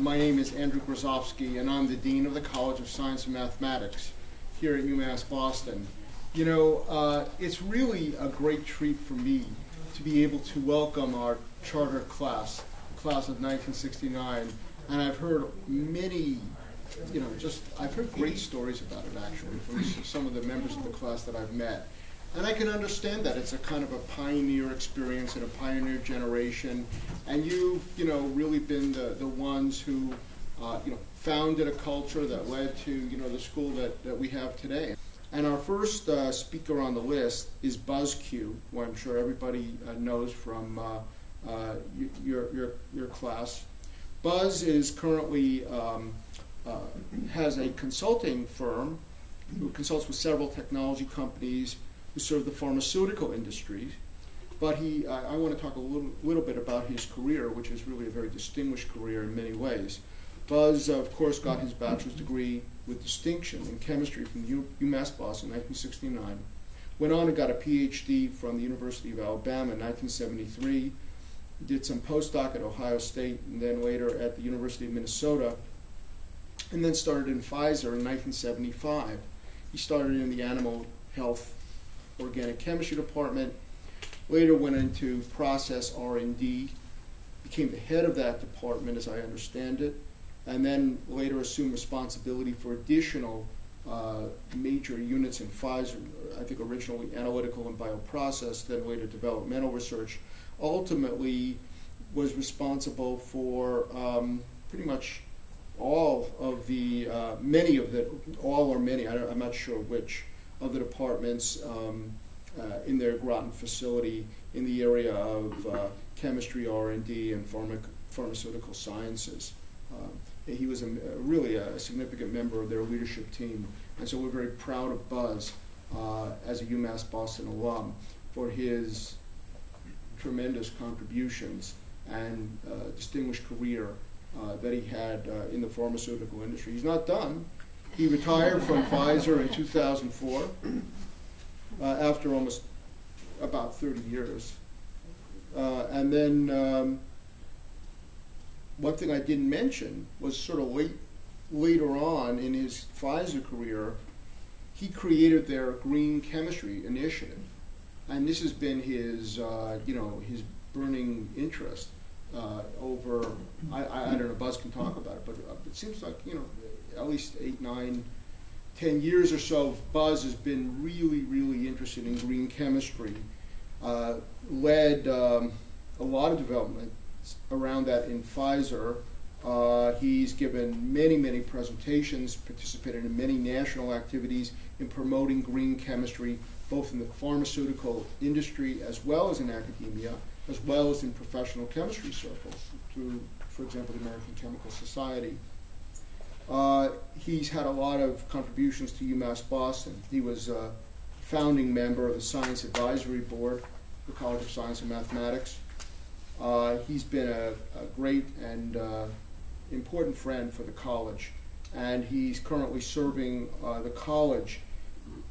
My name is Andrew Grosovsky, and I'm the Dean of the College of Science and Mathematics here at UMass Boston. You know, it's really a great treat for me to be able to welcome our charter class, class of 1969, and I've heard many, I've heard great stories about it actually from some of the members of the class that I've met. And I can understand that it's a kind of a pioneer experience and a pioneer generation, and you've, really been the ones who, founded a culture that led to, the school that we have today. And our first speaker on the list is Buzz Q, who I'm sure everybody knows from your class. Buzz is currently has a consulting firm who consults with several technology companies who serve the pharmaceutical industry. But I want to talk a little bit about his career, which is really a very distinguished career in many ways. Buzz, of course, got his bachelor's degree with distinction in chemistry from UMass Boston in 1969. Went on and got a PhD from the University of Alabama in 1973. Did some postdoc at Ohio State and then later at the University of Minnesota. And then started in Pfizer in 1975. He started in the animal health organic chemistry department. Later went into process R&D. Became the head of that department, as I understand it. And then later assumed responsibility for additional major units in Pfizer, I think originally analytical and bioprocess, then later developmental research. Ultimately was responsible for pretty much all of the, all or many, I'm not sure which, of the departments in their Groton facility in the area of chemistry, R&D, and pharmaceutical sciences. He was really a significant member of their leadership team, and so we're very proud of Buzz as a UMass Boston alum for his tremendous contributions and distinguished career that he had in the pharmaceutical industry. He's not done. He retired from Pfizer in 2004 after almost about 30 years. And then one thing I didn't mention was sort of later on in his Pfizer career, he created their green chemistry initiative. And this has been his, his burning interest over, I don't know, Buzz can talk about it, but it seems like, at least 8, 9, 10 years or so, Buzz has been really, really interested in green chemistry, led a lot of development around that in Pfizer. He's given many, many presentations, participated in many national activities in promoting green chemistry, both in the pharmaceutical industry as well as in academia, as well as in professional chemistry circles, through, for example, the American Chemical Society. He's had a lot of contributions to UMass Boston. He was a founding member of the Science Advisory Board, the College of Science and Mathematics. He's been a great and important friend for the college, and he's currently serving the college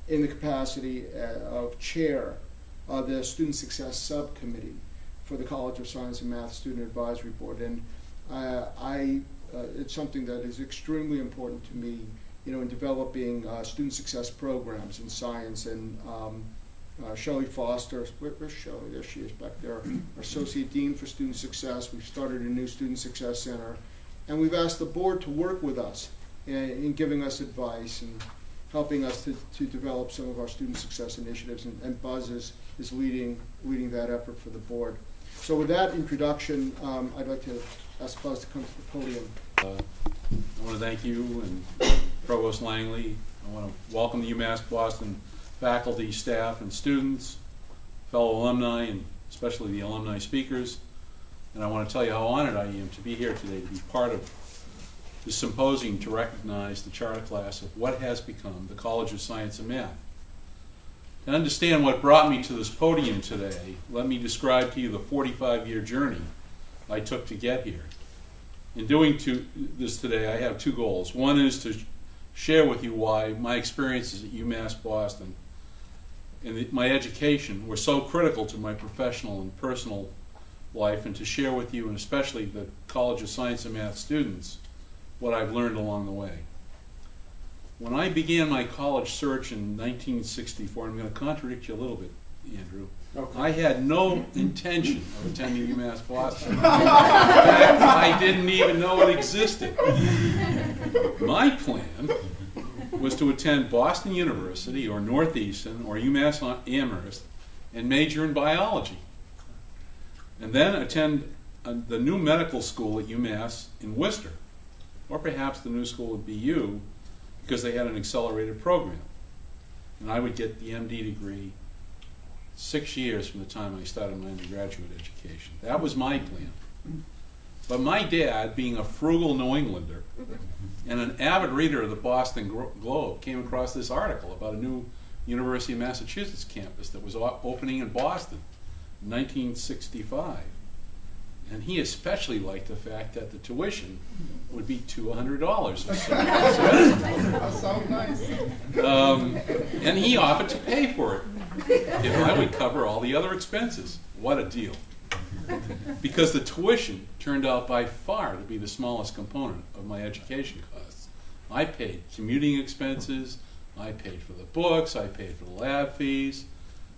in the capacity of chair of the Student Success Subcommittee for the College of Science and Math Student Advisory Board. And it's something that is extremely important to me, in developing student success programs in science. And Shelley Foster, where's Shelley? There she is back there, our Associate Dean for Student Success. We've started a new Student Success Center, and we've asked the board to work with us in giving us advice and helping us to develop some of our student success initiatives, and Buzz is leading that effort for the board. So with that introduction, I'd like to ask Buzz to come to the podium. I want to thank you and Provost Langley. I want to welcome the UMass Boston faculty, staff, and students, fellow alumni, and especially the alumni speakers. And I want to tell you how honored I am to be here today to be part of this symposium to recognize the charter class of what has become the College of Science and Math. To understand what brought me to this podium today, let me describe to you the 45-year journey I took to get here. In doing this today, I have two goals. One is to share with you why my experiences at UMass Boston and my education were so critical to my professional and personal life, and to share with you, and especially the College of Science and Math students, what I've learned along the way. When I began my college search in 1964, I'm going to contradict you a little bit, Andrew. Okay. I had no intention of attending UMass Boston. In fact, I didn't even know it existed. My plan was to attend Boston University or Northeastern or UMass Amherst and major in biology. And then attend the new medical school at UMass in Worcester, or perhaps the new school at BU, because they had an accelerated program. And I would get the MD degree 6 years from the time I started my undergraduate education. That was my plan. But my dad, being a frugal New Englander and an avid reader of the Boston Globe, came across this article about a new University of Massachusetts campus that was opening in Boston in 1965. And he especially liked the fact that the tuition would be $200 or so. That sounds nice. And he offered to pay for it if I would cover all the other expenses. What a deal. Because the tuition turned out by far to be the smallest component of my education costs. I paid commuting expenses, I paid for the books, I paid for the lab fees,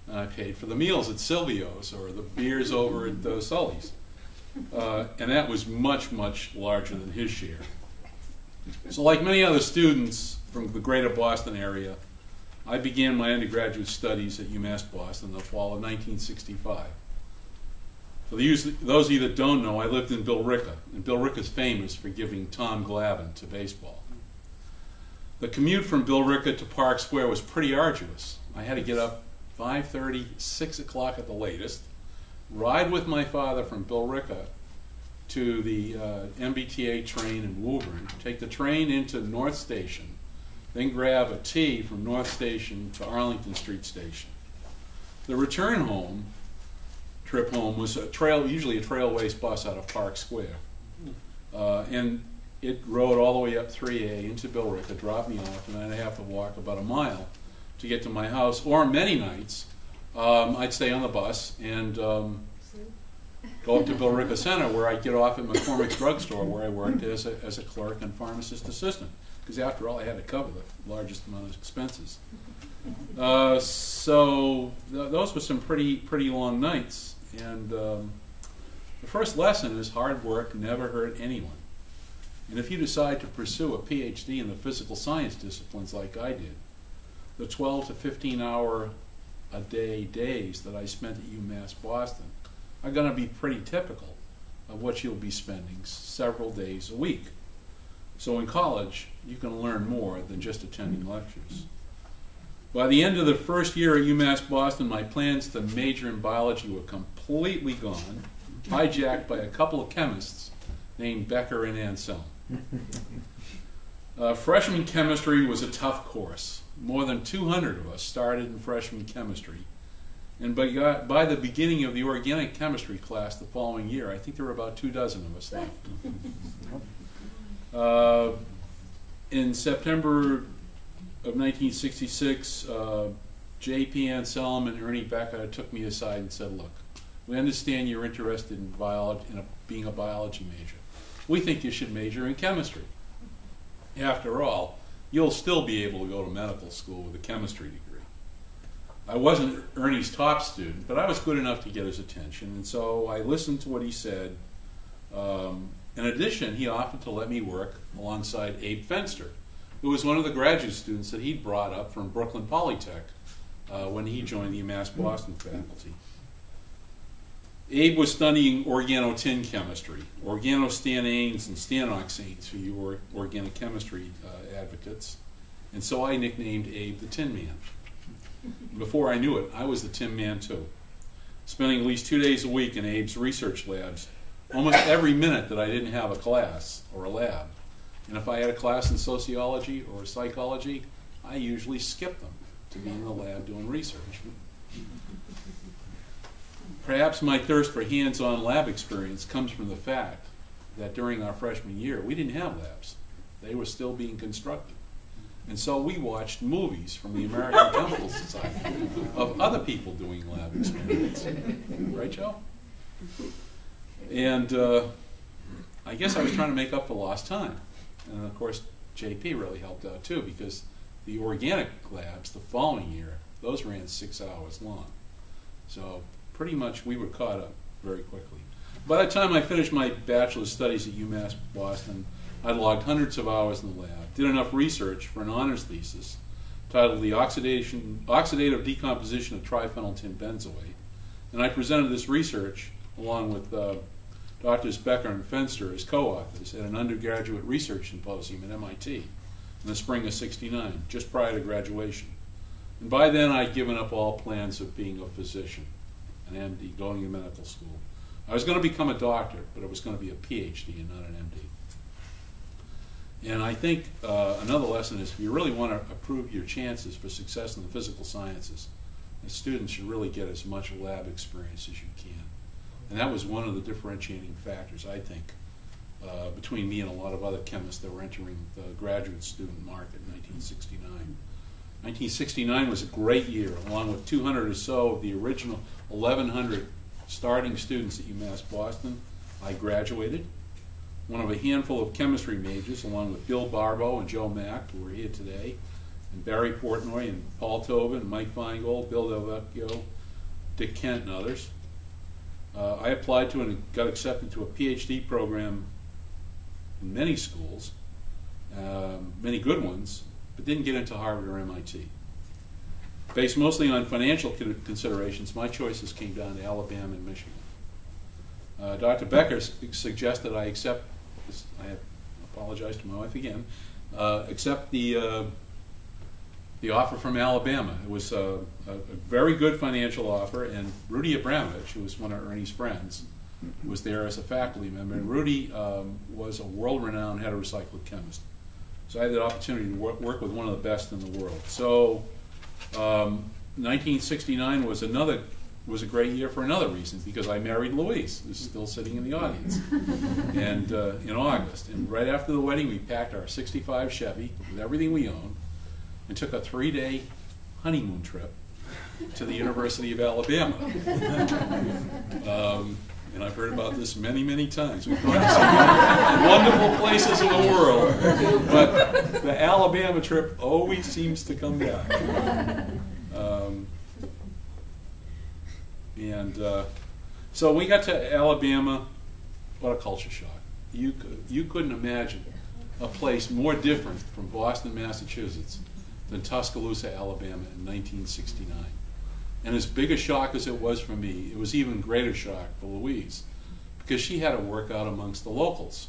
and I paid for the meals at Silvio's or the beers over at Sully's. And that was much, much larger than his share. So like many other students from the greater Boston area, I began my undergraduate studies at UMass Boston in the fall of 1965. For those of you that don't know, I lived in Billerica, and Billerica's famous for giving Tom Glavine to baseball. The commute from Billerica to Park Square was pretty arduous. I had to get up 5:30, 6 o'clock at the latest, ride with my father from Billerica to the MBTA train in Woburn, take the train into North Station, then grab a T from North Station to Arlington Street Station. The return trip home was usually a trailways bus out of Park Square. And it rode all the way up 3A into Billerica, dropped me off, and then I'd have to walk about a mile to get to my house. Or many nights, I'd stay on the bus and go up to Billerica Center, where I'd get off at McCormick's drugstore, where I worked as a clerk and pharmacist assistant. Because after all, I had to cover the largest amount of expenses. So those were some pretty long nights. And the first lesson is hard work never hurt anyone. And if you decide to pursue a PhD in the physical science disciplines like I did, the 12 to 15 hour a day days that I spent at UMass Boston are going to be pretty typical of what you'll be spending several days a week. So in college, you can learn more than just attending lectures. By the end of the first year at UMass Boston, my plans to major in biology were completely gone, hijacked by a couple of chemists named Becker and Anselm. Freshman chemistry was a tough course. More than 200 of us started in freshman chemistry. And by the beginning of the organic chemistry class the following year, I think there were about 24 of us left. In September of 1966, J.P. Anselm and Ernie Becker took me aside and said, "Look, we understand you're interested in biology, being a biology major. We think you should major in chemistry. After all, you'll still be able to go to medical school with a chemistry degree." I wasn't Ernie's top student, but I was good enough to get his attention, and so I listened to what he said. In addition, he offered to let me work alongside Abe Fenster, who was one of the graduate students that he'd brought up from Brooklyn Polytech when he joined the UMass Boston faculty. Abe was studying organotin chemistry, organostananes and stanoxanes for you organic chemistry advocates, and so I nicknamed Abe the Tin Man. Before I knew it, I was the Tin Man too, spending at least 2 days a week in Abe's research labs, almost every minute that I didn't have a class or a lab. And if I had a class in sociology or psychology, I usually skipped them to be in the lab doing research. Perhaps my thirst for hands-on lab experience comes from the fact that during our freshman year, we didn't have labs. They were still being constructed. And so we watched movies from the American Chemical Society of other people doing lab experiments. Right, Joe? And I guess I was trying to make up for lost time. And of course, JP really helped out too, because the organic labs the following year, those ran 6 hours long. So pretty much we were caught up very quickly. By the time I finished my bachelor's studies at UMass Boston, I logged hundreds of hours in the lab, did enough research for an honors thesis titled The Oxidative Decomposition of Triphenyltenbenzoate, and I presented this research along with Drs. Becker and Fenster as co-authors at an undergraduate research symposium at MIT in the spring of '69, just prior to graduation. And by then I'd given up all plans of being a physician, an MD, going to medical school. I was going to become a doctor, but it was going to be a PhD and not an MD. And I think another lesson is if you really want to improve your chances for success in the physical sciences, the students should really get as much lab experience as you can. And that was one of the differentiating factors, I think, between me and a lot of other chemists that were entering the graduate student market in 1969. 1969 was a great year, along with 200 or so of the original 1,100 starting students at UMass Boston. I graduated. One of a handful of chemistry majors, along with Bill Barbo and Joe Mack, who are here today, and Barry Portnoy and Paul Tobin, and Mike Feingold, Bill Del Vecchio, Dick Kent, and others. I applied to and got accepted to a PhD program in many schools, many good ones, but didn't get into Harvard or MIT. Based mostly on financial considerations, my choices came down to Alabama and Michigan. Dr. Becker suggested I accept, I apologize to my wife again, accept the offer from Alabama. It was a very good financial offer, and Rudy Abramovich, who was one of Ernie's friends, was there as a faculty member. And Rudy was a world-renowned heterocyclic chemist. So I had the opportunity to work with one of the best in the world. So 1969 was a great year for another reason, because I married Louise, who's still sitting in the audience, and in August. And right after the wedding, we packed our '65 Chevy with everything we owned and took a 3-day honeymoon trip to the University of Alabama. And I've heard about this many, many times. We've gone to some wonderful places in the world, but the Alabama trip always seems to come back. So we got to Alabama. What a culture shock. You couldn't imagine a place more different from Boston, Massachusetts than Tuscaloosa, Alabama in 1969. And as big a shock as it was for me, it was even greater shock for Louise, because she had to work out amongst the locals,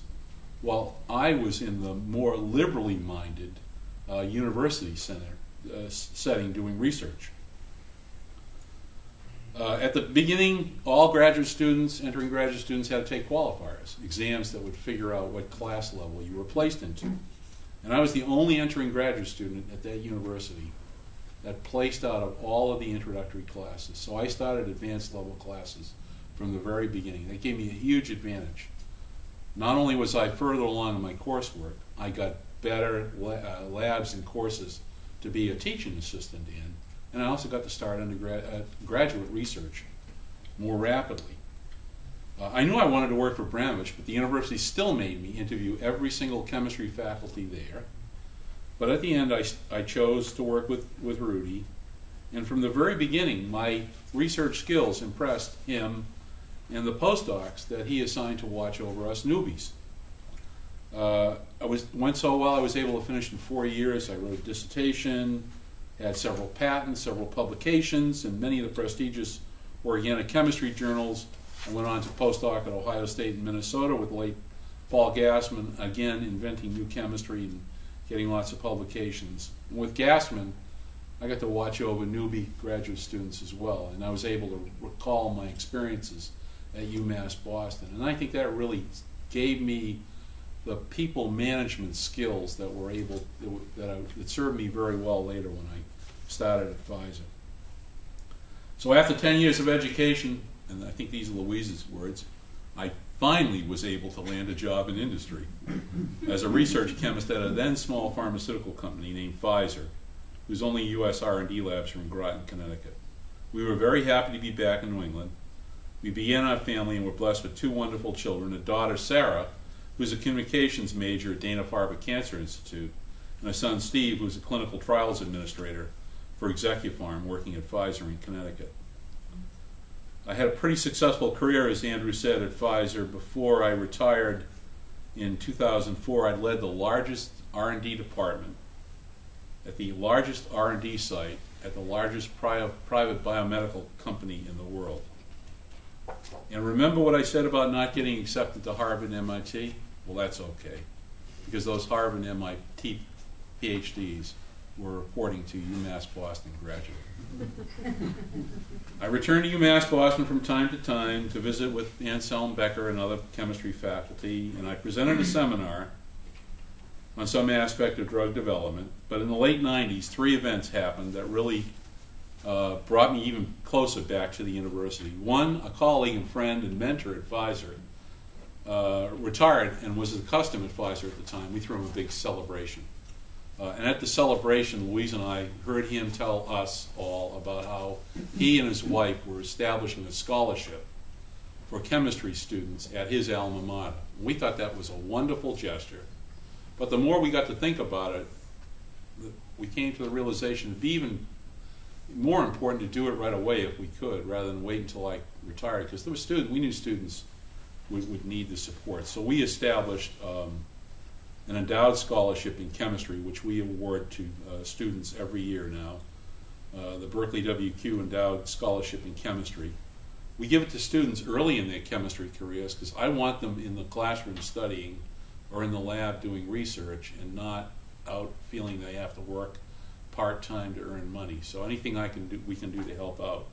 while I was in the more liberally minded university setting doing research. At the beginning, all graduate students, entering graduate students, had to take qualifiers, exams that would figure out what class level you were placed into. And I was the only entering graduate student at that university that placed out of all of the introductory classes. So I started advanced level classes from the very beginning. That gave me a huge advantage. Not only was I further along in my coursework, I got better labs and courses to be a teaching assistant in, and I also got to start graduate research more rapidly. I knew I wanted to work for Abramovich, but the university still made me interview every single chemistry faculty there. But at the end, I chose to work with Rudy, and from the very beginning, my research skills impressed him and the postdocs that he assigned to watch over us newbies. Went so well, I was able to finish in 4 years. I wrote a dissertation, had several patents, several publications, and many of the prestigious organic chemistry journals. I went on to postdoc at Ohio State and Minnesota with late Paul Gassman, again inventing new chemistry and getting lots of publications. And with Gassman, I got to watch over newbie graduate students as well, and I was able to recall my experiences at UMass Boston. And I think that really gave me the people management skills that were able that served me very well later when I started at Pfizer. So after 10 years of education, and I think these are Louise's words, I finally was able to land a job in industry as a research chemist at a then small pharmaceutical company named Pfizer, whose only U.S. R&D labs were in Groton, Connecticut. We were very happy to be back in New England. We began our family and were blessed with 2 wonderful children, a daughter, Sarah, who's a communications major at Dana-Farber Cancer Institute, and my son Steve, who's a clinical trials administrator for Execufarm, working at Pfizer in Connecticut. I had a pretty successful career, as Andrew said, at Pfizer. Before I retired in 2004, I led the largest R&D department at the largest R&D site at the largest private biomedical company in the world. And remember what I said about not getting accepted to Harvard and MIT? Well, that's okay, because those Harvard and MIT PhDs were reporting to UMass Boston graduate. I return to UMass Boston from time to visit with Anselm Becker and other chemistry faculty, and I presented a seminar on some aspect of drug development. But in the late 90s, 3 events happened that really brought me even closer back to the university. One, a colleague and friend and mentor at Pfizer retired and was the custom at Pfizer at the time. We threw him a big celebration. And at the celebration, Louise and I heard him tell us all about how he and his wife were establishing a scholarship for chemistry students at his alma mater. We thought that was a wonderful gesture. But the more we got to think about it, we came to the realization it would be even more important to do it right away if we could, rather than wait until I retired, because there were students, we knew students would need the support. So we established an endowed scholarship in chemistry, which we award to students every year now, the Berkeley WQ Endowed Scholarship in Chemistry. We give it to students early in their chemistry careers because I want them in the classroom studying or in the lab doing research and not out feeling they have to work part-time to earn money. So anything we can do to help out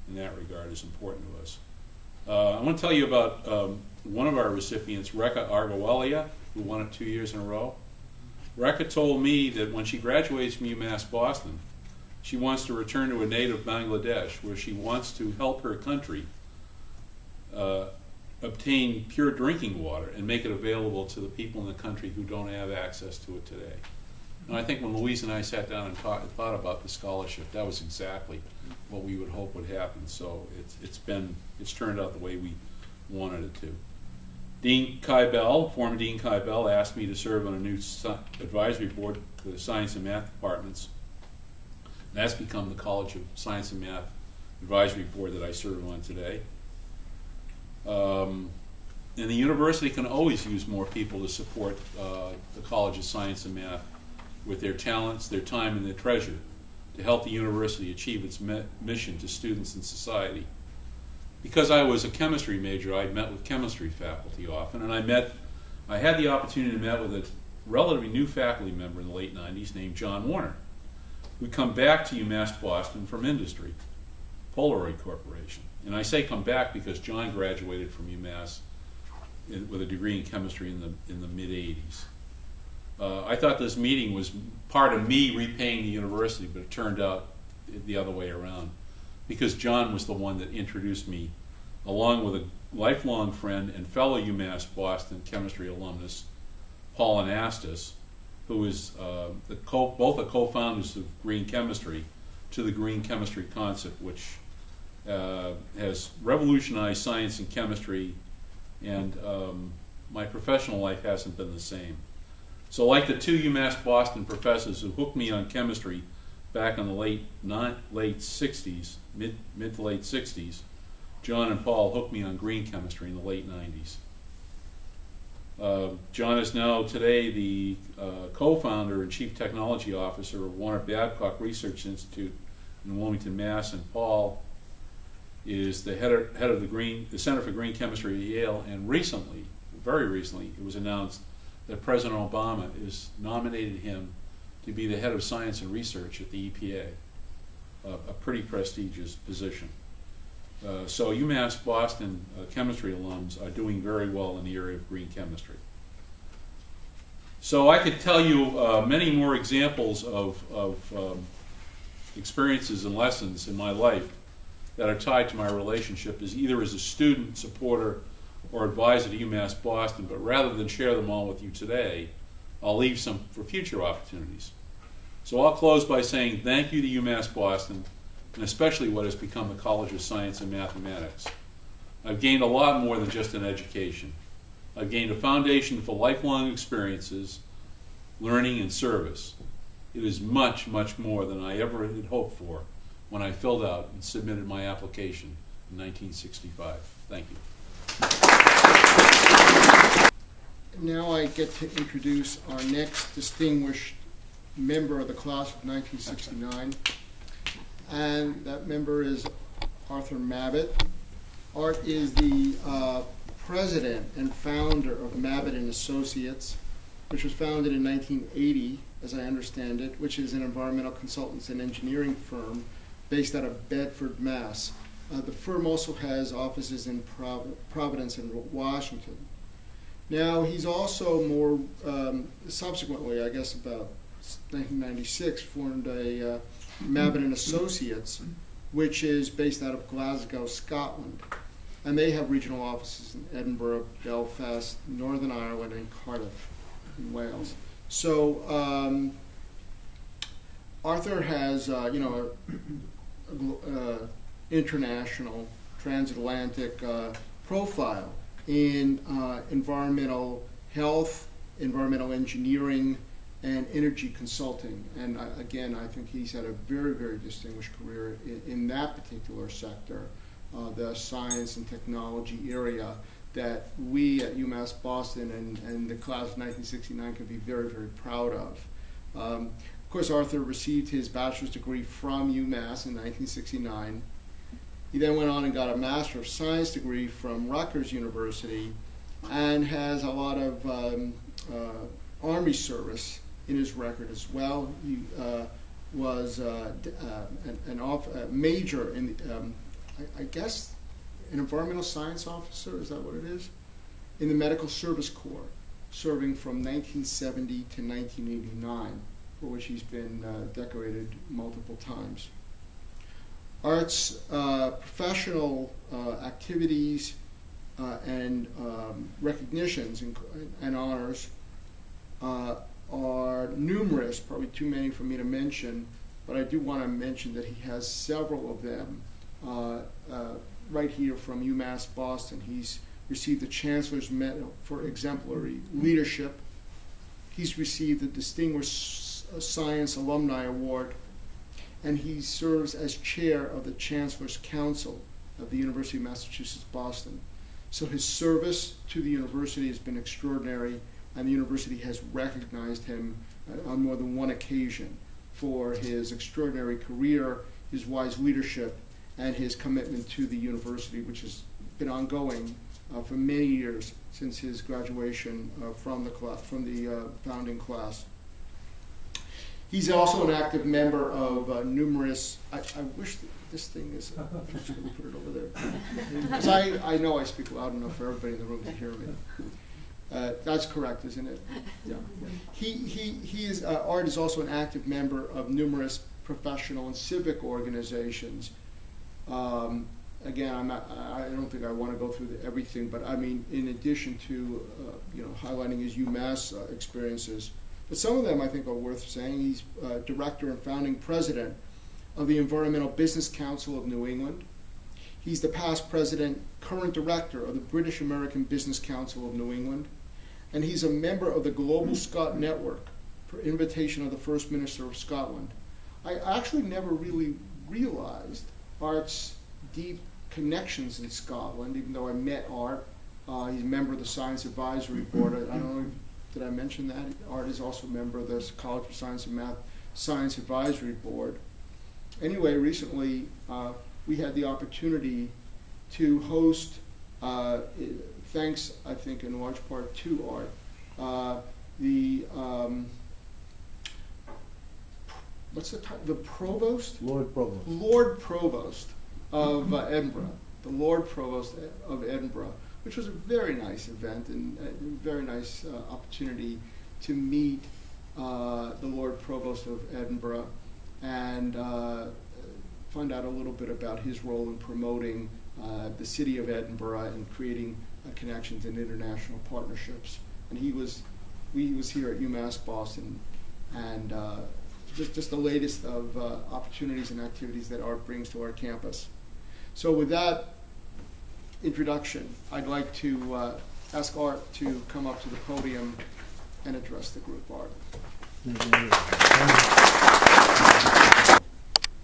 in that regard is important to us. I want to tell you about one of our recipients, Rekha Argawalia, who won it 2 years in a row. Rekha told me that when she graduates from UMass Boston, she wants to return to a native Bangladesh, where she wants to help her country obtain pure drinking water and make it available to the people in the country who don't have access to it today. And I think when Louise and I sat down and thought about the scholarship, that was exactly what we would hope would happen. So it's turned out the way we wanted it to. Dean Kybell, former Dean Kybell, asked me to serve on a new advisory board for the science and math departments. And that's become the College of Science and Math advisory board that I serve on today. And the university can always use more people to support the College of Science and Math with their talents, their time, and their treasure to help the university achieve its mission to students and society. Because I was a chemistry major, I met with chemistry faculty often, and I had the opportunity to meet with a relatively new faculty member in the late 90s named John Warner, who'd come back to UMass Boston from industry, Polaroid Corporation. And I say come back because John graduated from UMass with a degree in chemistry in the mid-'80s. I thought this meeting was part of me repaying the university, but it turned out the other way around, because John was the one that introduced me, along with a lifelong friend and fellow UMass Boston chemistry alumnus, Paul Anastas, who is both the co-founders of green chemistry, to the green chemistry concept, which has revolutionized science and chemistry, and my professional life hasn't been the same. So like the 2 UMass Boston professors who hooked me on chemistry back in the late 60s, mid to late 60s, John and Paul hooked me on green chemistry in the late 90s. John is now today the co-founder and chief technology officer of Warner Babcock Research Institute in Wilmington, Mass., and Paul is the head of the Center for Green Chemistry at Yale. And recently, very recently, it was announced that President Obama has nominated him to be the head of science and research at the EPA, a pretty prestigious position. So UMass Boston chemistry alums are doing very well in the area of green chemistry. So I could tell you many more examples of experiences and lessons in my life that are tied to my relationship either as a student, supporter, or advisor to UMass Boston, but rather than share them all with you today, I'll leave some for future opportunities. So I'll close by saying thank you to UMass Boston, and especially what has become the College of Science and Mathematics. I've gained a lot more than just an education. I've gained a foundation for lifelong experiences, learning, and service. It is much, much more than I ever had hoped for when I filled out and submitted my application in 1965. Thank you. Now I get to introduce our next distinguished member of the class of 1969, and that member is Arthur Mabbett. Art is the president and founder of Mabbett and Associates, which was founded in 1980, as I understand it, which is an environmental consultants and engineering firm based out of Bedford, Mass. The firm also has offices in Providence and Washington. Now, he's also more subsequently, I guess about 1996, formed a Mabbett and Associates, which is based out of Glasgow, Scotland. And they have regional offices in Edinburgh, Belfast, Northern Ireland, and Cardiff in Wales. So Arthur has, international, transatlantic profile in environmental health, environmental engineering, and energy consulting. And again, I think he's had a very, very distinguished career in that particular sector, the science and technology area that we at UMass Boston and the class of 1969 can be very, very proud of. Of course, Arthur received his bachelor's degree from UMass in 1969. He then went on and got a Master of Science degree from Rutgers University and has a lot of Army service in his record as well. He was a major in, I guess, an environmental science officer, is that what it is? In the Medical Service Corps, serving from 1970 to 1989, for which he's been decorated multiple times. Art's professional activities and recognitions and honors are numerous, probably too many for me to mention, but I do want to mention that he has several of them right here from UMass Boston. He's received the Chancellor's Medal for Exemplary Leadership. He's received the Distinguished Science Alumni Award, and he serves as chair of the Chancellor's Council of the University of Massachusetts, Boston. So his service to the university has been extraordinary, and the university has recognized him on more than one occasion for his extraordinary career, his wise leadership, and his commitment to the university, which has been ongoing for many years since his graduation from the founding class. He's also an active member of numerous, I wish this thing is, let me put it over there. Because I know I speak loud enough for everybody in the room to hear me. That's correct, isn't it? Yeah. Art is also an active member of numerous professional and civic organizations. Again, I don't think I want to go through everything, but I mean, in addition to highlighting his UMass experiences, but some of them I think are worth saying. He's director and founding president of the Environmental Business Council of New England. He's the past president, current director of the British American Business Council of New England, and he's a member of the Global Scot Network per invitation of the First Minister of Scotland. I actually never really realized Art's deep connections in Scotland, even though I met Art. He's a member of the Science Advisory Board. I don't know, did I mention that? Art is also a member of the College of Science and Math Science Advisory Board. Anyway, recently we had the opportunity to host, thanks I think in large part to Art, what's the title? The Provost? Lord Provost. Lord Provost of Edinburgh. The Lord Provost of Edinburgh, which was a very nice event and a very nice opportunity to meet the Lord Provost of Edinburgh and find out a little bit about his role in promoting the city of Edinburgh and creating connections and international partnerships. And he was here at UMass Boston, and just the latest of opportunities and activities that Art brings to our campus. So with that introduction, I'd like to ask Art to come up to the podium and address the group. Art.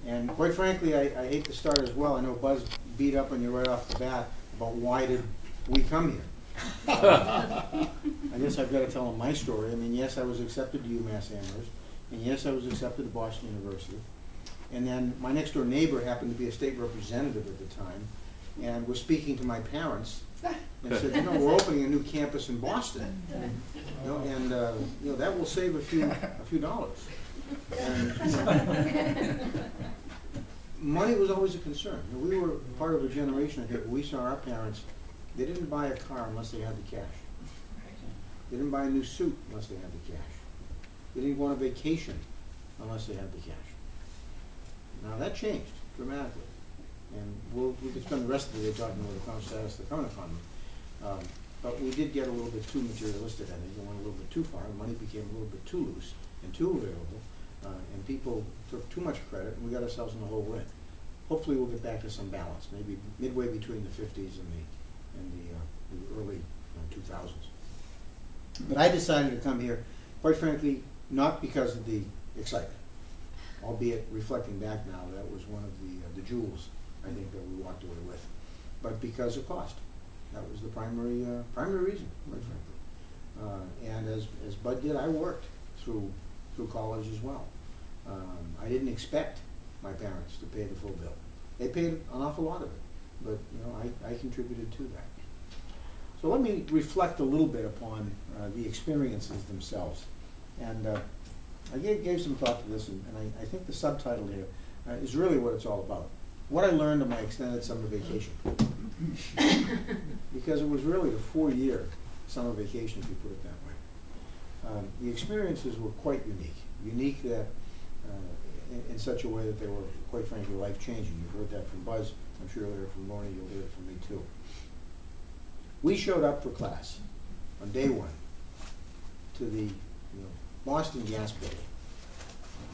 And quite frankly, I hate to start as well. I know Buzz beat up on you right off the bat about why did we come here. I guess I've got to tell him my story. I mean, yes, I was accepted to UMass Amherst, and yes, I was accepted to Boston University. And then my next door neighbor happened to be a state representative at the time, and was speaking to my parents, and said, you know, we're opening a new campus in Boston, you know, and you know, that will save a few dollars. And money was always a concern. You know, we were part of a generation, I think, we saw our parents. They didn't buy a car unless they had the cash. They didn't buy a new suit unless they had the cash. They didn't go on a vacation unless they had the cash. Now that changed dramatically, and we could spend the rest of the day talking about the current status of the current economy. But we did get a little bit too materialistic, I think, and went a little bit too far. Money became a little bit too loose and too available, and people took too much credit, and we got ourselves in the hole we're in. Hopefully we'll get back to some balance, maybe midway between the 50s and the early 2000s. But I decided to come here, quite frankly, not because of the excitement, albeit reflecting back now, that was one of the jewels, I think, that we walked away with, but because of cost. That was the primary reason, quite frankly. And as Bud did, I worked through college as well. I didn't expect my parents to pay the full bill. They paid an awful lot of it, but you know, I contributed to that. So let me reflect a little bit upon the experiences themselves. And I gave some thought to this, and I think the subtitle here is really what it's all about. What I learned on my extended summer vacation. Because it was really a 4-year summer vacation, if you put it that way. The experiences were quite unique. Unique that in such a way that they were, quite frankly, life-changing. You've heard that from Buzz. I'm sure you'll hear it from Lornie. You'll hear it from me, too. We showed up for class on day 1 to the Boston Gas Building.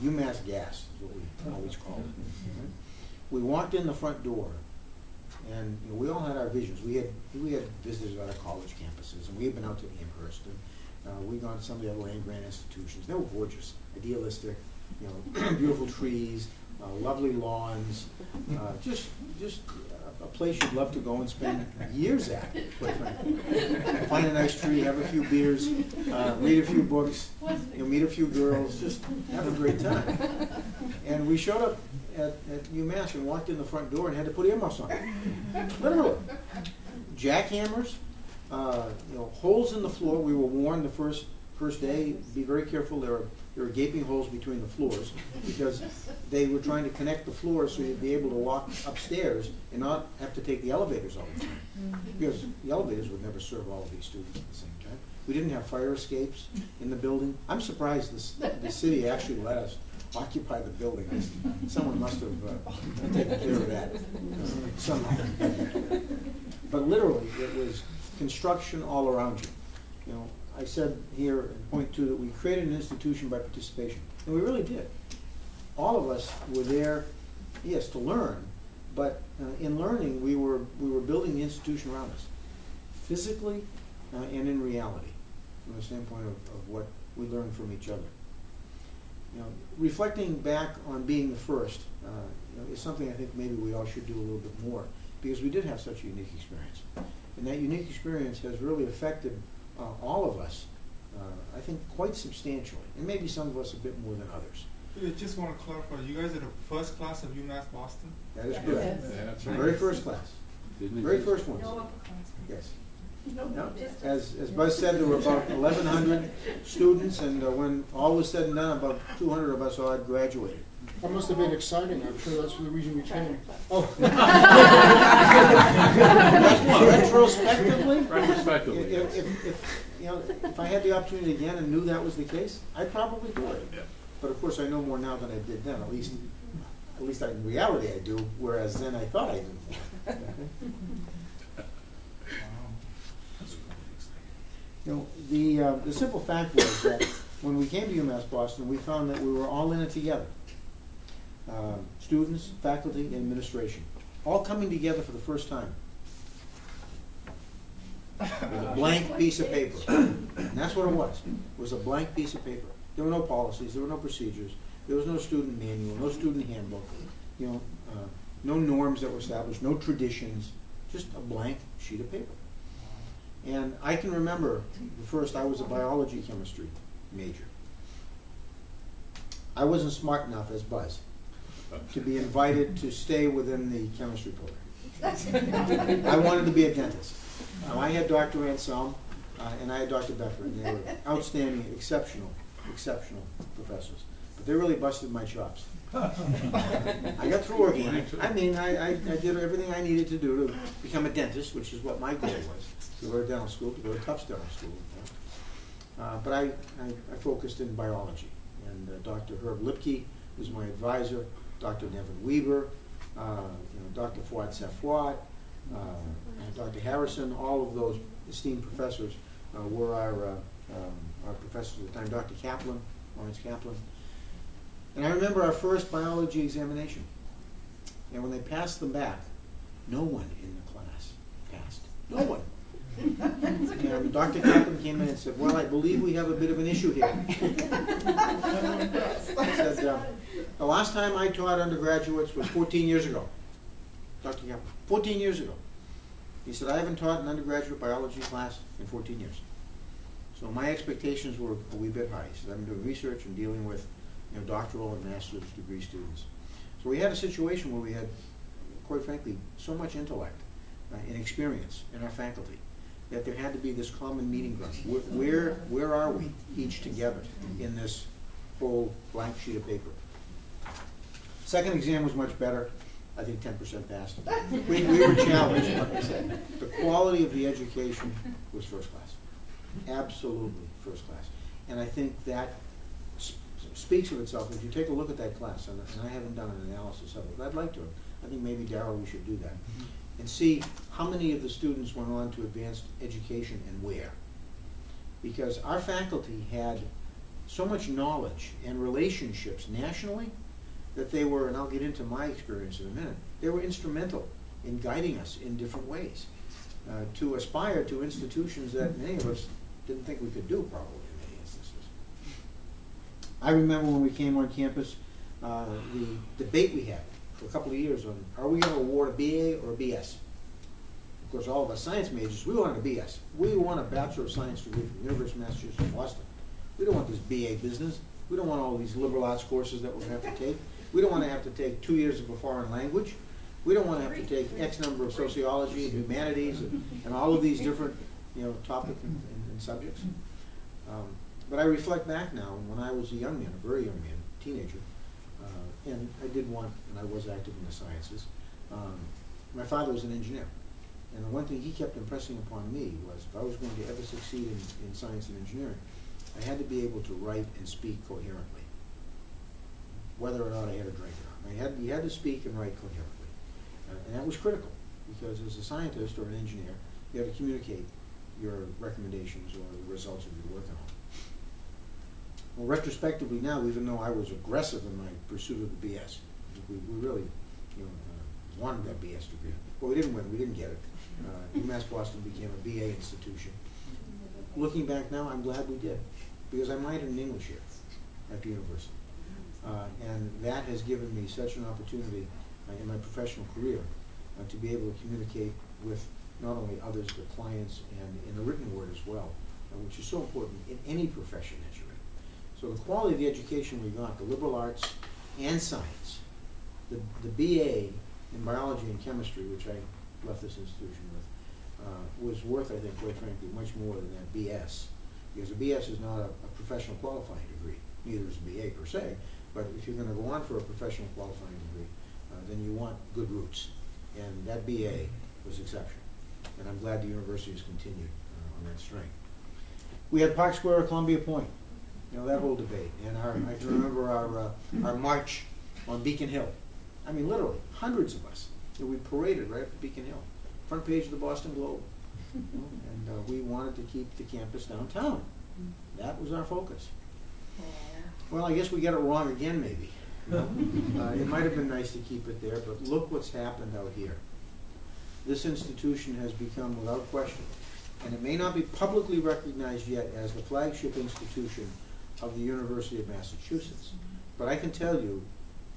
UMass Gas is what we always called it. Mm-hmm. We walked in the front door, and we all had our visions. We had visitors at our college campuses, and we had been out to Amherst, and we'd gone to some of the other land-grant institutions. They were gorgeous, idealistic, beautiful trees, lovely lawns, just a place you'd love to go and spend years at, quite frankly. Find a nice tree, have a few beers, read a few books, meet a few girls, just have a great time. And we showed up at UMass and walked in the front door and had to put earmuffs on. Literally. Jackhammers, holes in the floor. We were warned the first day, be very careful, there are gaping holes between the floors because they were trying to connect the floors so you'd be able to walk upstairs and not have to take the elevators all the time. Because the elevators would never serve all of these students at the same time. We didn't have fire escapes in the building. I'm surprised the city actually let us occupy the building. Someone must have taken care of that somehow. But literally, it was construction all around you. I said here in point 2 that we created an institution by participation, and we really did. All of us were there, yes, to learn, but in learning, we were building the institution around us, physically and in reality, from the standpoint of what we learned from each other. Reflecting back on being the first is something I think maybe we all should do a little bit more, because we did have such a unique experience, and that unique experience has really affected all of us, I think, quite substantially, and maybe some of us a bit more than others. I just want to clarify, you guys are the first class of UMass Boston? That is correct. Yeah, that's The right. very first class. Very first ones. Yes. No, as Buzz said, there were about 1,100 students, and when all was said and done, about 200 of us all had graduated. That must have been exciting. I'm sure that's the reason we came. Oh. Retrospectively. If I had the opportunity again and knew that was the case, I'd probably do it. Yeah. But of course, I know more now than I did then. At least in reality, I do. Whereas then, I thought I did. The simple fact was that when we came to UMass Boston, we found that we were all in it together. Students, faculty, and administration, all coming together for the first time. with a blank piece of paper. And that's what it was. It was a blank piece of paper. There were no policies, there were no procedures, there was no student manual, no student handbook, no norms that were established, no traditions, just a blank sheet of paper. And I can remember I was a biology chemistry major. I wasn't smart enough as Buzz to be invited to stay within the chemistry program. I wanted to be a dentist. Now, I had Dr. Anselm and I had Dr. Becker, and they were outstanding, exceptional professors. But they really busted my chops. I got through organic. I mean, I did everything I needed to do to become a dentist, which is what my goal was, to go to dental school, to go to Tufts Dental School. But I focused in biology. And Dr. Herb Lipke was my advisor, Dr. Nevin Weber, Dr. Fuad Safwat, Dr. Harrison, all of those esteemed professors were our professors at the time, Dr. Kaplan, Lawrence Kaplan. And I remember our first biology examination. And when they passed them back, no one in the class passed. No one. And Dr. Kaplan came in and said, well, I believe we have a bit of an issue here. He said, the last time I taught undergraduates was 14 years ago. Dr. Kaplan, 14 years ago. He said, I haven't taught an undergraduate biology class in 14 years. So my expectations were a wee bit high. He said, I've been doing research and dealing with doctoral and master's degree students. So we had a situation where we had, quite frankly, so much intellect and experience in our faculty that there had to be this common meeting ground. Where are we each together in this whole blank sheet of paper? Second exam was much better. I think 10% passed. We were challenged, like I said. The quality of the education was first class. Absolutely first class. And I think that speaks of itself. If you take a look at that class, and I haven't done an analysis of it, but I'd like to. I think maybe, Darryl, we should do that. And see how many of the students went on to advanced education and where. Because our faculty had so much knowledge and relationships nationally that they were, and I'll get into my experience in a minute, they were instrumental in guiding us in different ways to aspire to institutions that many of us didn't think we could do, probably in many instances. I remember when we came on campus, the debate we had for a couple of years on, are we going to award a BA or a BS? Of course, all of us science majors, we wanted a BS. We want a Bachelor of Science degree from the University of Massachusetts, Boston. We don't want this BA business. We don't want all these liberal arts courses that we're going to have to take. We don't want to have to take 2 years of a foreign language. We don't want to have to take X number of sociology and humanities and all of these different topics and subjects. But I reflect back now, when I was a young man, a very young man, teenager, and I did want, and I was active in the sciences. My father was an engineer. And the one thing he kept impressing upon me was if I was going to ever succeed in science and engineering, I had to be able to write and speak coherently, whether or not I had a drink or not. You had to speak and write coherently. And that was critical, because as a scientist or an engineer, you had to communicate your recommendations or the results that you're working on. Well, retrospectively now, even though I was aggressive in my pursuit of the BS, we really wanted that BS degree. Well, we didn't win, we didn't get it. UMass Boston became a BA institution. Looking back now, I'm glad we did, because I minored in English here at the university. And that has given me such an opportunity in my professional career to be able to communicate with not only others, but clients, and in the written word as well, which is so important in any profession that you're in. So the quality of the education we got, the liberal arts and science, the BA in biology and chemistry, which I left this institution with, was worth, I think, quite frankly, much more than that BS. Because a BS is not a professional qualifying degree, neither is a BA per se, but if you're going to go on for a professional qualifying degree, then you want good roots. And that BA was exceptional. And I'm glad the university has continued on that strength. We had Park Square or Columbia Point, that whole debate. And I can remember our march on Beacon Hill. I mean, literally, hundreds of us. We paraded right up to Beacon Hill, front page of the Boston Globe. And we wanted to keep the campus downtown. That was our focus. Well, I guess we got it wrong again, maybe. It might have been nice to keep it there, but look what's happened out here. This institution has become, without question, and it may not be publicly recognized yet as the flagship institution of the University of Massachusetts. But I can tell you,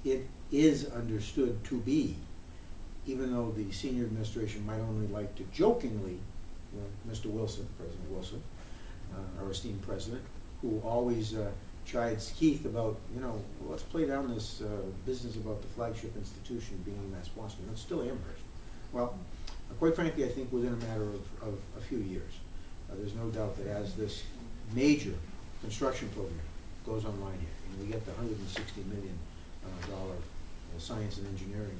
it is understood to be, even though the senior administration might only like to jokingly, Mr. Wilson, President Wilson, our esteemed president, who always chides Keith about, let's play down this business about the flagship institution being UMass Boston. It's still Amherst. Well, quite frankly, I think within a matter of a few years, there's no doubt that as this major construction program goes online here, and we get the $160 million science and engineering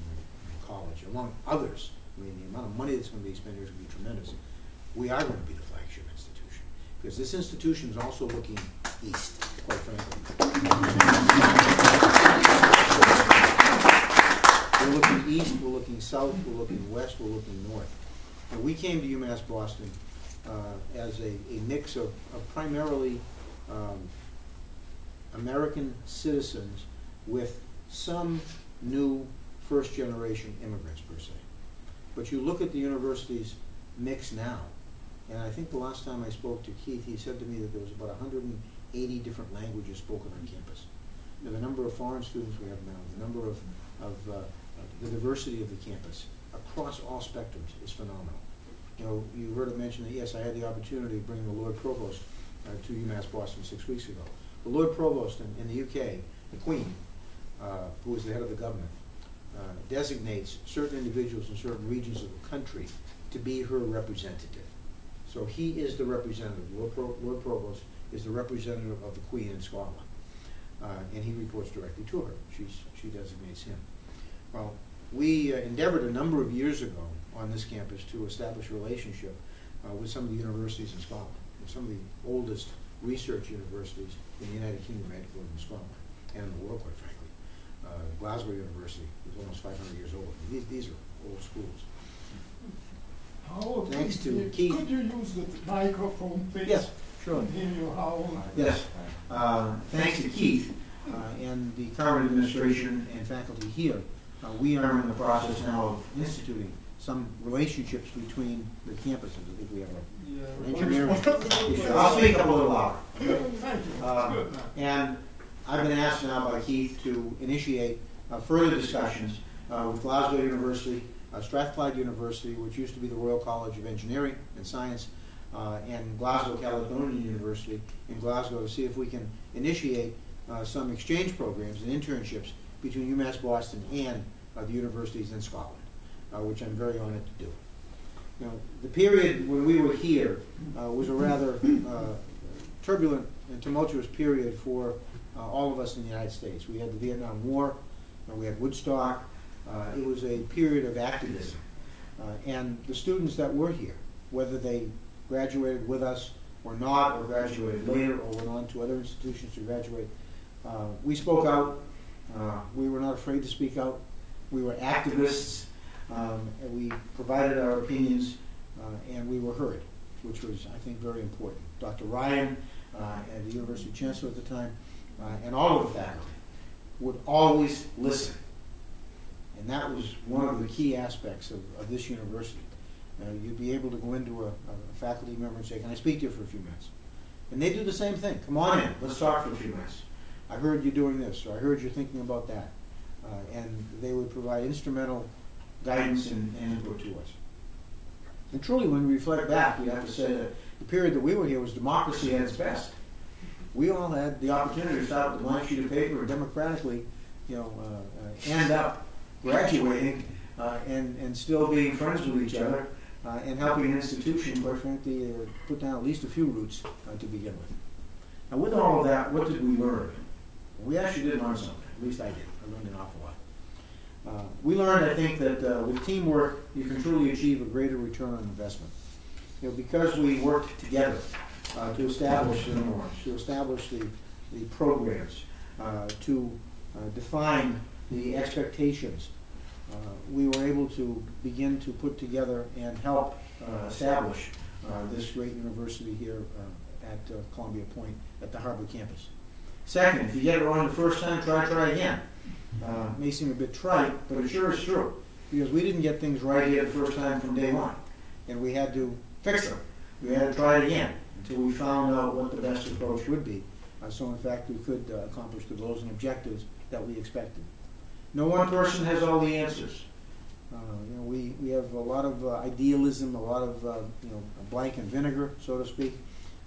college, among others, I mean, the amount of money that's going to be spent here is going to be tremendous. We are going to be the flagship institution, because this institution is also looking east, quite frankly. We're looking east, we're looking south, we're looking west, we're looking north. And we came to UMass Boston as a mix of primarily American citizens with some new first-generation immigrants, per se. But you look at the university's mix now, and I think the last time I spoke to Keith, he said to me that there was about 180 different languages spoken on campus. Now, the number of foreign students we have now, the number of the diversity of the campus across all spectrums is phenomenal. You heard him mention that, yes, I had the opportunity of bringing the Lord Provost to UMass Boston 6 weeks ago. The Lord Provost in the UK, the Queen, who is the head of the government, designates certain individuals in certain regions of the country to be her representative. So he is the representative. Lord Provost is the representative of the Queen in Scotland. And he reports directly to her. She designates him. Well, we endeavored a number of years ago on this campus to establish a relationship with some of the universities in Scotland, with some of the oldest research universities in the United Kingdom, England, and Scotland, and in the world, quite frankly. Glasgow University is almost 500 years old. These are old schools. How Thanks to Keith. Could you use the microphone, please? Yes, sure. Hear you how? Yes. Thanks to Keith and the current administration and faculty here, we are in the process now of instituting some relationships between the campuses. I think we have an engineering issue. I'll speak up a little louder. Thank you. And I've been asked now by Keith to initiate further discussions with Glasgow University, Strathclyde University, which used to be the Royal College of Engineering and Science, and Glasgow Caledonian University in Glasgow, to see if we can initiate some exchange programs and internships between UMass Boston and the universities in Scotland, which I'm very honored to do. Now, the period when we were here was a rather turbulent and tumultuous period for all of us in the United States. We had the Vietnam War, we had Woodstock. It was a period of activism. And the students that were here, whether they graduated with us or not, or graduated later, or went on to other institutions to graduate, we spoke out. We were not afraid to speak out. We were activists. And we provided our opinions, and we were heard, which was, I think, very important. Dr. Ryan, and the University Chancellor at the time, and all of the faculty would always listen. And that was one of the key aspects of this university. You'd be able to go into a faculty member and say, can I speak to you for a few minutes? And they do the same thing. Come on in, let's talk for a few minutes. I heard you doing this, or I heard you're thinking about that. And they would provide instrumental guidance and input to us. And truly, when we reflect back, we have to say that the period that we were here was democracy at its best. We all had the opportunity to start with a blank sheet of paper and democratically, end up graduating and still being friends with each other and helping an institution, quite frankly, put down at least a few roots to begin with. Now, with all of that, what did we learn? We actually did learn something. At least I did. I learned an awful lot. We learned, I think, that with teamwork, you can truly achieve a greater return on investment. Because we worked together to establish the norms, to establish the programs, to define the expectations, we were able to begin to put together and help establish this great university here at Columbia Point at the Harbor campus. Second, if you get it wrong the first time, try again. May seem a bit trite, but it sure is true. Because we didn't get things right here the first time from day one. And we had to fix them We had to try it again until we found out what the best approach would be. So in fact, we could accomplish the goals and objectives that we expected. No one person has all the answers. We have a lot of idealism, a lot of blank and vinegar, so to speak,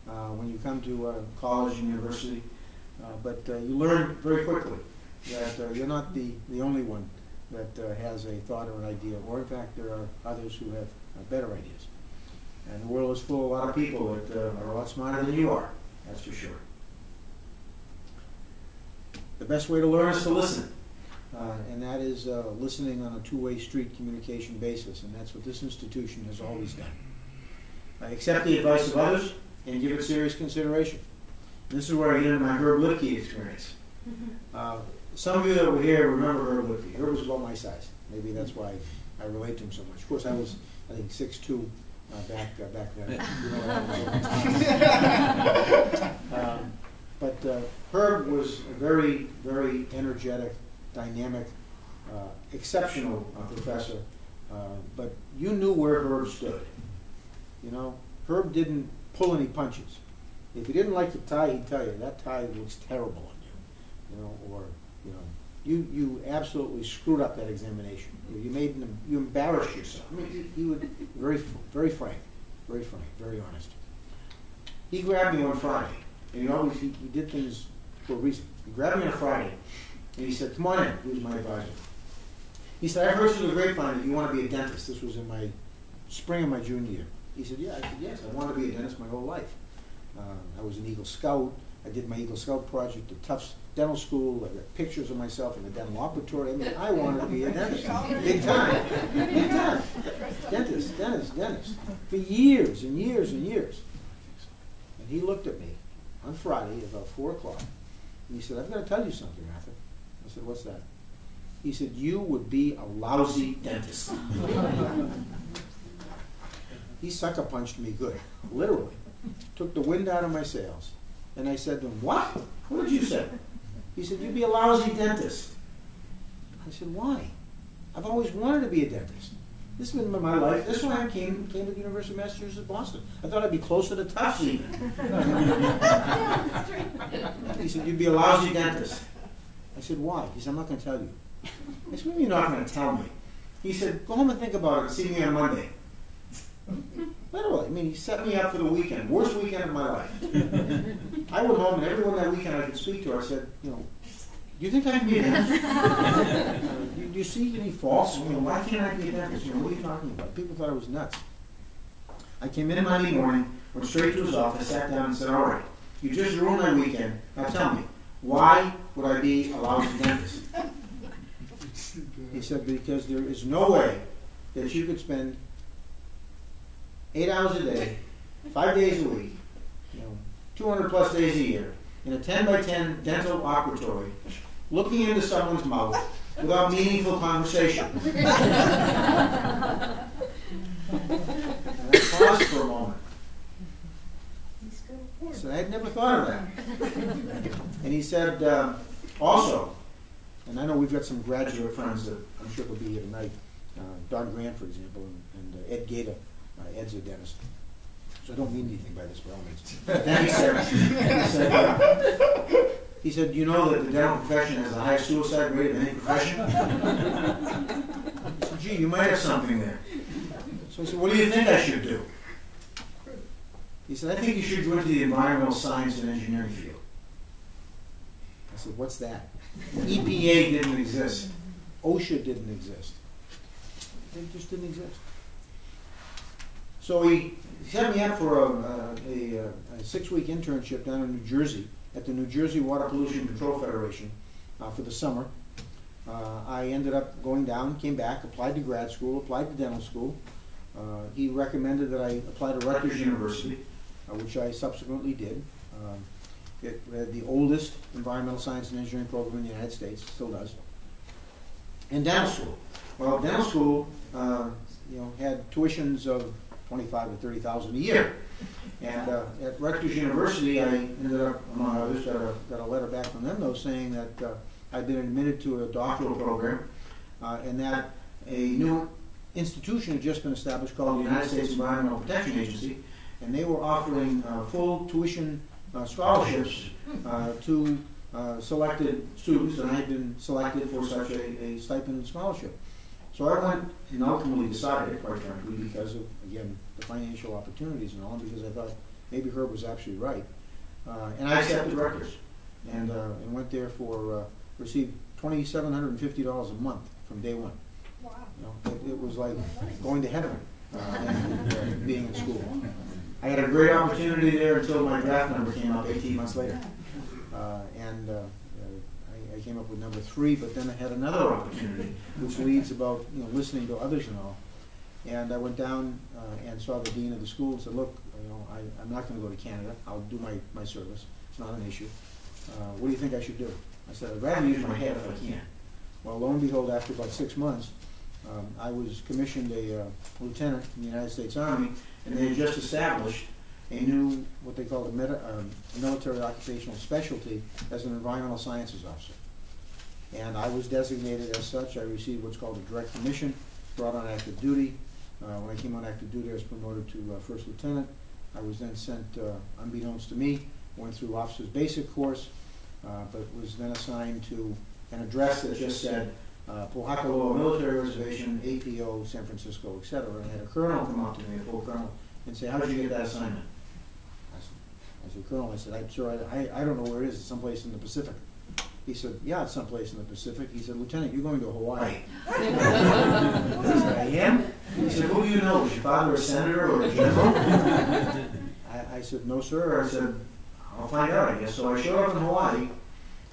when you come to college and university. But you learn very quickly that you're not the only one that has a thought or an idea, or in fact there are others who have better ideas. And the world is full of a lot of people that are a lot smarter than you are, that's for sure. The best way to learn is to listen. And that is listening on a two-way street communication basis, and that's what this institution has always done. Accept the advice of others and give it serious consideration. This is where I get into my Herb Lipke experience. Some of you that were here remember Herb Lipke. Herb was about my size. Maybe that's why I relate to him so much. Of course, I was, I think, 6'2" back then. You know what but Herb was a very, very energetic, dynamic, exceptional professor. But you knew where Herb stood. You know, Herb didn't pull any punches. If he didn't like the tie, he'd tell you, that tie looks terrible on you. You know, or, you absolutely screwed up that examination. You embarrassed yourself. I mean, he would very frank, very honest. He grabbed me one Friday, and he did things for a reason. He grabbed me on a Friday, and he said, "Come on in." He was my advisor. He said, "I've heard through the grapevine that you want to be a dentist." This was in my spring of my junior year. He said, "Yeah." I said, "Yes, I wanted to be a dentist my whole life. I was an Eagle Scout. I did my Eagle Scout project at Tufts Dental School. I got pictures of myself in the dental laboratory. I mean, I wanted to be a dentist. Big time. Big time. Dentist. For years and years and years. And he looked at me on Friday about 4 o'clock, and he said, "I've got to tell you something, Arthur." I said, "What's that?" He said, "You would be a lousy dentist." He sucker punched me good, literally. Took the wind out of my sails. And I said to him, "What? What did you say?" He said, "You'd be a lousy dentist." I said, "Why? I've always wanted to be a dentist. This has been my life. That's why I came to the University of Massachusetts Boston. I thought I'd be closer to Tufts even." He said, "You'd be a lousy dentist." I said, "Why?" He said, "I'm not going to tell you." I said, "What are you not going to tell me?" He said, "Go home and think about it and see me on Monday." Literally, I mean, he set me up for the weekend. Worst weekend of my life. I went home, and everyone that weekend I could speak to, I said, "Do you think I can be a dentist? Do you see any faults? Why can't I be a dentist? What are you talking about?" People thought I was nuts. I came in Monday morning, went straight to his office, sat down and said, "All right, you just ruined my weekend. Now tell me, why would I be a lousy dentist?" He said, "Because there is no way that you could spend 8 hours a day, 5 days a week, 200 plus days a year, in a 10 by 10 dental operatory, looking into someone's mouth without meaningful conversation." And I paused for a moment. So I had never thought of that. And he said, also, and I know we've got some graduate friends that I'm sure will be here tonight, Don Grant, for example, and Ed Gator. Ed's a dentist, so I don't mean anything by this, by all means. Then he said, "You know that the dental profession has the highest suicide rate of any profession?" I said, "Gee, you might have something there." So I said, "What do you think I should do?" He said, "I think you should go into the environmental science and engineering field." I said, "What's that?" EPA didn't exist. OSHA didn't exist. They just didn't exist. So he set me up for a 6-week internship down in New Jersey at the New Jersey Water Pollution Control Federation for the summer. I ended up going down, came back, applied to grad school, applied to dental school. He recommended that I apply to Rutgers University, which I subsequently did. It had the oldest environmental science and engineering program in the United States, still does. And dental school. Well, dental school, had tuitions of $25,000 to $30,000 a year. And at Rutgers University, I ended up, among others, got a letter back from them, though, saying that I'd been admitted to a doctoral program and that a new institution had just been established called the United States Environmental Protection Agency, and they were offering full tuition scholarships to selected students, and I had been selected for such a stipend scholarship. So I went and ultimately decided, quite frankly, because of, again, the financial opportunities and all, because I thought maybe Herb was absolutely right. And I accepted Rutgers and went there for, received $2,750 a month from day one. Wow. You know, it was like going to heaven and being in school. I had a great opportunity there until my draft number came up 18 months later. I came up with number 3, but then I had another opportunity, which leads about listening to others and all. And I went down and saw the dean of the school and said, look, I'm not going to go to Canada. I'll do my service. It's not an issue. What do you think I should do? I said, I'd rather use my head if I can. Well, lo and behold, after about 6 months, I was commissioned a lieutenant in the United States Army, and they had just established a new, what they call a military occupational specialty as an environmental sciences officer. And I was designated as such. I received what's called a direct commission, brought on active duty. When I came on active duty, I was promoted to first lieutenant. I was then sent, unbeknownst to me, went through officer's basic course, but was then assigned to an address that just said Pohakaloa Military Reservation, APO, San Francisco, etc. And I had a colonel come up to me, a full colonel, and say, how did you get that assignment? I said, Colonel, I said, sir, I don't know where it is. It's someplace in the Pacific. He said, yeah, it's someplace in the Pacific. He said, Lieutenant, you're going to Hawaii. I said, I am? He said, who do you know? Is your father a senator or a general? I said, no, sir. I said, I'll find out, I guess. So I showed up in Hawaii.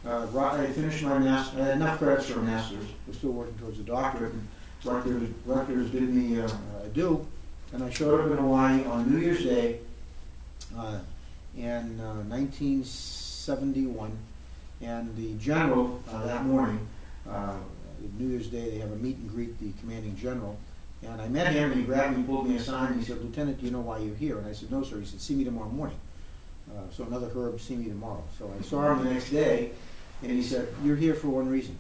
I finished my master's. I had enough credits for a master's. Was still working towards a doctorate. And Rutgers did me a due. And I showed up in Hawaii on New Year's Day in 1971. And the general that morning, New Year's Day, they have a meet and greet the commanding general. And I met him, and he grabbed me and pulled me aside, and he said, Lieutenant, do you know why you're here? And I said, no, sir. He said, see me tomorrow morning. So another Herb, see me tomorrow. So I saw him the next day, and he said, you're here for one reason.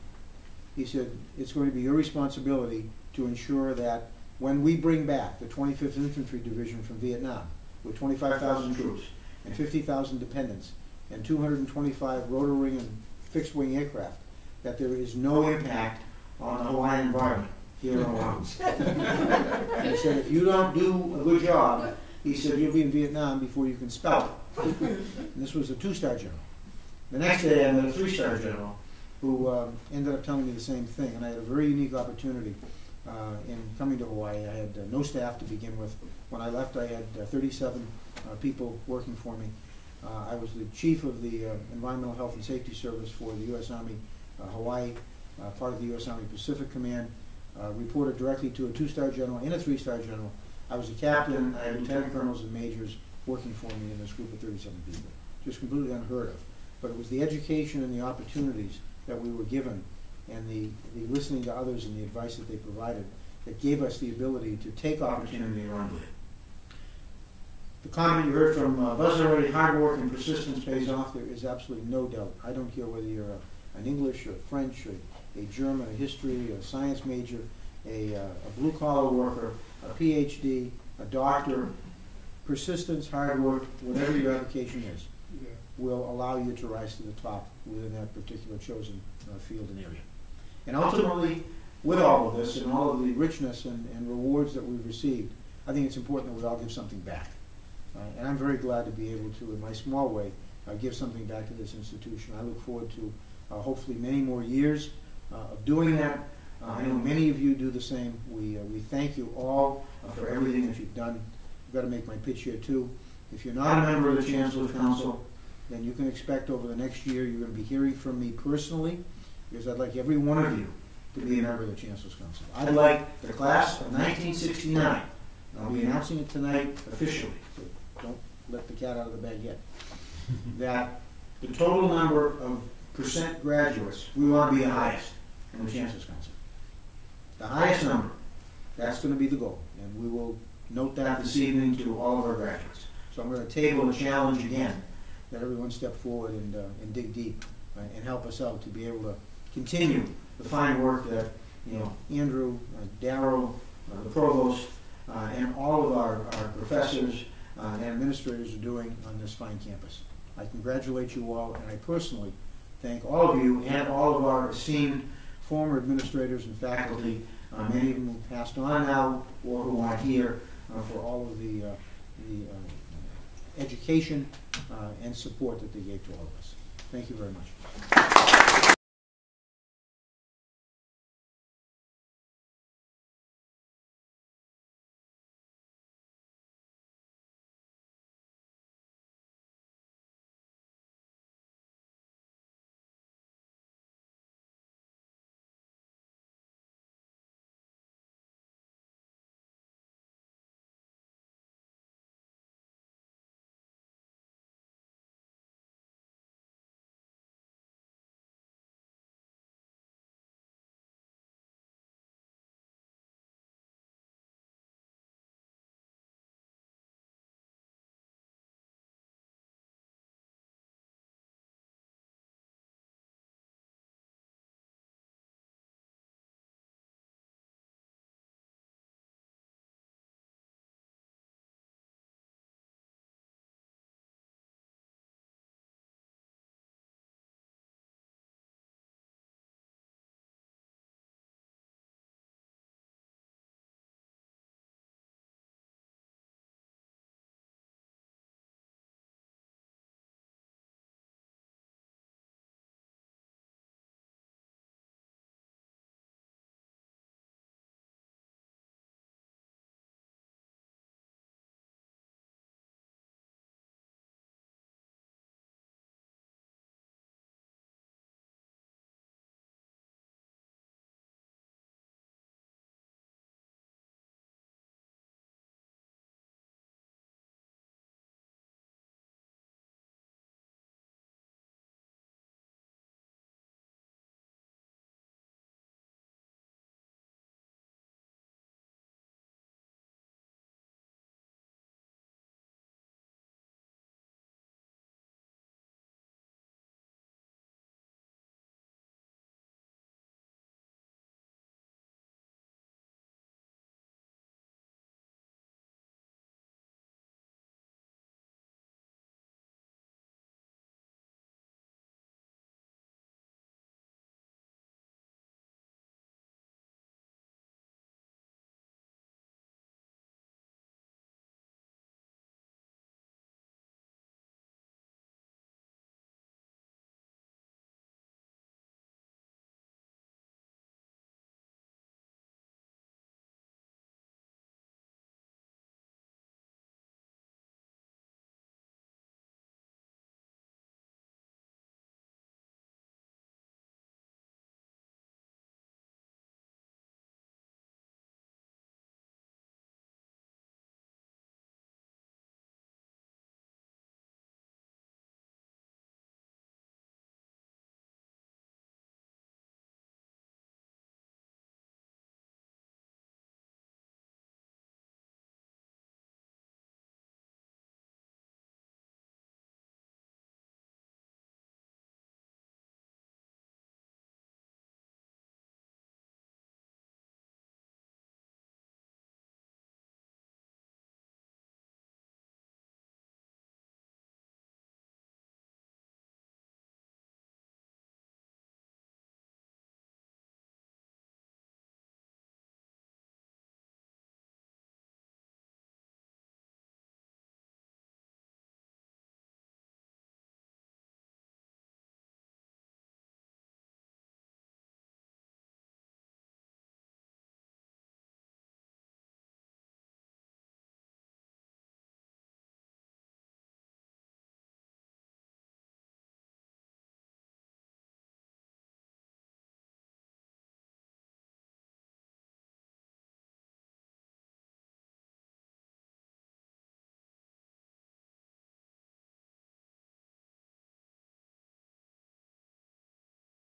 He said, it's going to be your responsibility to ensure that when we bring back the 25th Infantry Division from Vietnam with 25,000 troops and 50,000 dependents, and 225 rotor-wing and fixed-wing aircraft, that there is no impact on the Hawaiian environment here in Oahu. He said, if you don't do a good job, he said, you'll be in Vietnam before you can spell it. And this was a 2-star general. The next day, I met a 3-star general who ended up telling me the same thing, and I had a very unique opportunity in coming to Hawaii. I had no staff to begin with. When I left, I had 37 people working for me. I was the chief of the Environmental Health and Safety Service for the U.S. Army Hawaii, part of the U.S. Army Pacific Command, reported directly to a 2-star general and a 3-star general. I was a captain. I had lieutenant colonels and majors working for me in this group of 37 people. Just completely unheard of. But it was the education and the opportunities that we were given and the listening to others and the advice that they provided that gave us the ability to take opportunity and run with it. The comment you heard from Buzz already, hard work and persistence pays off. There is absolutely no doubt. I don't care whether you're an English or French or a German, a history, a science major, a blue-collar worker, a PhD, a doctor. Persistence, hard work, whatever your application is, will allow you to rise to the top within that particular chosen field and area. And ultimately, with all of this and all of the richness and rewards that we've received, I think it's important that we all give something back. And I'm very glad to be able to, in my small way, give something back to this institution. I look forward to hopefully many more years of doing that. I know many of you do the same. We thank you all for everything that you've done. I've got to make my pitch here too. If you're not a member of the Chancellor's Council, then you can expect over the next year you're going to be hearing from me personally, because I'd like every one of you to be a member of the Chancellor's Council. I'd like the class of 1969, and I'll be announcing it tonight officially, so don't let the cat out of the bag yet, that the total number of percent graduates, we want to be the highest in the Chancellor's Council. The highest number, that's going to be the goal, and we will note that this evening to all of our graduates. So I'm going to table a challenge again, that everyone step forward and dig deep and help us out to be able to continue the fine work that Andrew, Darrell, the provost, and all of our professors and administrators are doing on this fine campus. I congratulate you all, and I personally thank all of you and all of our esteemed former administrators and faculty, many of them who passed on now or who aren't here, for all of the education and support that they gave to all of us. Thank you very much.